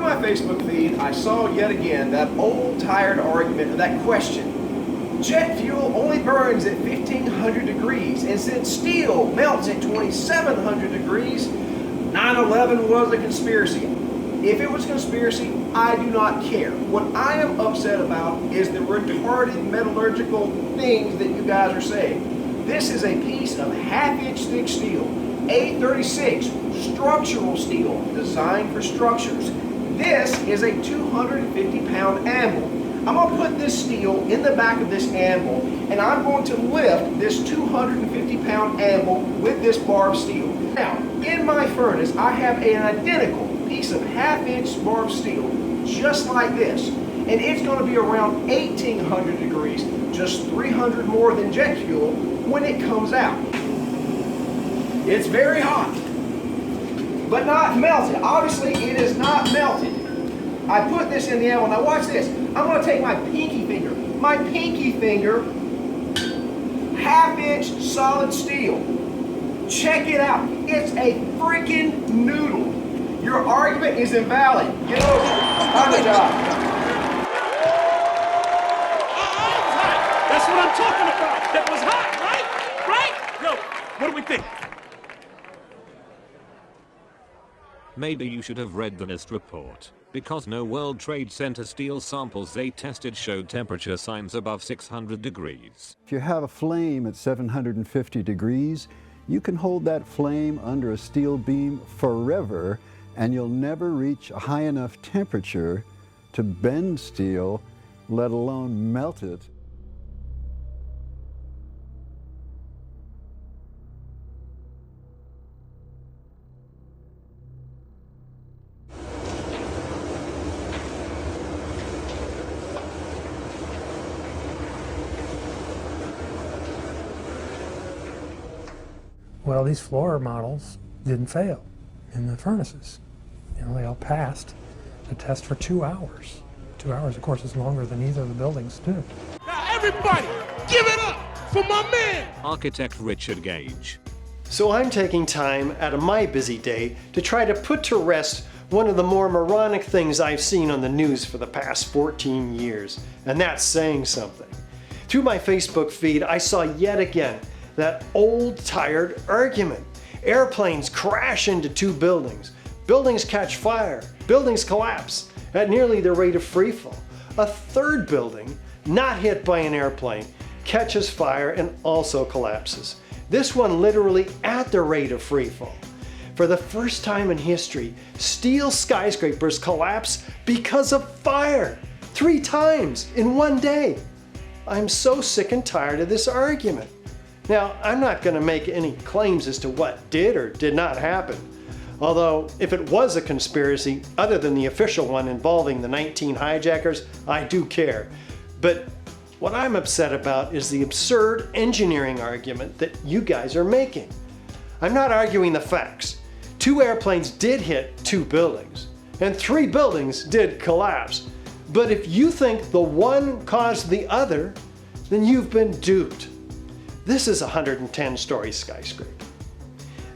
Through my Facebook feed, I saw yet again that old tired argument, that question. Jet fuel only burns at 1500 degrees, and since steel melts at 2700 degrees, 9/11 was a conspiracy. If it was a conspiracy, I do not care. What I am upset about is the retarded metallurgical things that you guys are saying. This is a piece of half-inch thick steel, A36 structural steel designed for structures. This is a 250-pound anvil. I'm going to put this steel in the back of this anvil, and I'm going to lift this 250-pound anvil with this bar of steel. Now, in my furnace, I have an identical piece of half-inch bar of steel, just like this, and it's going to be around 1800 degrees, just 300 more than jet fuel when it comes out. It's very hot, but not melted. Obviously, it is not melted. I put this in the anvil. Now watch this. I'm going to take my pinky finger, half-inch solid steel. Check it out. It's a freaking noodle. Your argument is invalid. Get over it. On the job. That's what I'm talking about. That was hot, right? Right? Yo, what do we think? Maybe you should have read the NIST report, because no World Trade Center steel samples they tested showed temperature signs above 600 degrees. If you have a flame at 750 degrees, you can hold that flame under a steel beam forever, and you'll never reach a high enough temperature to bend steel, let alone melt it. Well, these floor models didn't fail in the furnaces. You know, they all passed the test for 2 hours. 2 hours, of course, is longer than either of the buildings do. Now everybody, give it up for my man! Architect Richard Gage. So I'm taking time out of my busy day to try to put to rest one of the more moronic things I've seen on the news for the past 14 years, and that's saying something. Through my Facebook feed, I saw yet again that old tired argument. Airplanes crash into two buildings. Buildings catch fire. Buildings collapse at nearly the rate of freefall. A third building, not hit by an airplane, catches fire and also collapses. This one literally at the rate of freefall. For the first time in history, steel skyscrapers collapse because of fire. 3 times in one day. I'm so sick and tired of this argument. Now, I'm not going to make any claims as to what did or did not happen. Although, if it was a conspiracy, other than the official one involving the 19 hijackers, I do care. But what I'm upset about is the absurd engineering argument that you guys are making. I'm not arguing the facts. 2 airplanes did hit 2 buildings, and 3 buildings did collapse. But if you think the one caused the other, then you've been duped. This is a 110-story skyscraper.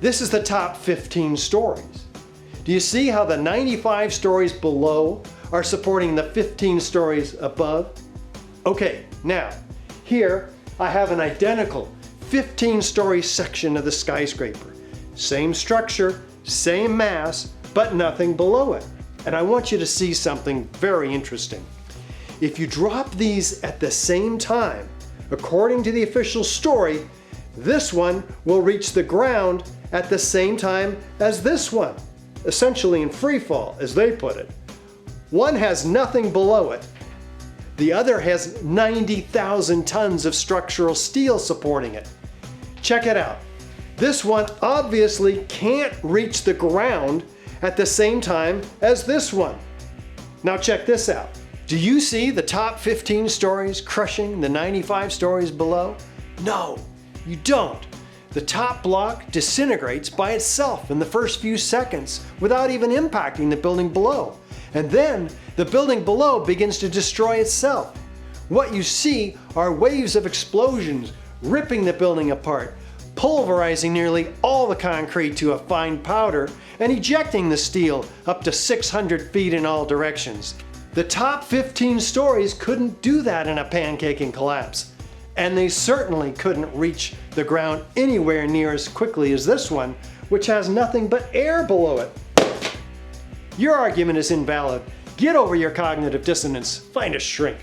This is the top 15 stories. Do you see how the 95 stories below are supporting the 15 stories above? Okay, now, here I have an identical 15-story section of the skyscraper. Same structure, same mass, but nothing below it. And I want you to see something very interesting. If you drop these at the same time, according to the official story, this one will reach the ground at the same time as this one, essentially in free fall, as they put it. One has nothing below it. The other has 90,000 tons of structural steel supporting it. Check it out. This one obviously can't reach the ground at the same time as this one. Now check this out. Do you see the top 15 stories crushing the 95 stories below? No, you don't. The top block disintegrates by itself in the first few seconds without even impacting the building below. And then the building below begins to destroy itself. What you see are waves of explosions ripping the building apart, pulverizing nearly all the concrete to a fine powder and ejecting the steel up to 600 feet in all directions. The top 15 stories couldn't do that in a pancaking collapse, and they certainly couldn't reach the ground anywhere near as quickly as this one, which has nothing but air below it. Your argument is invalid. Get over your cognitive dissonance. Find a shrink.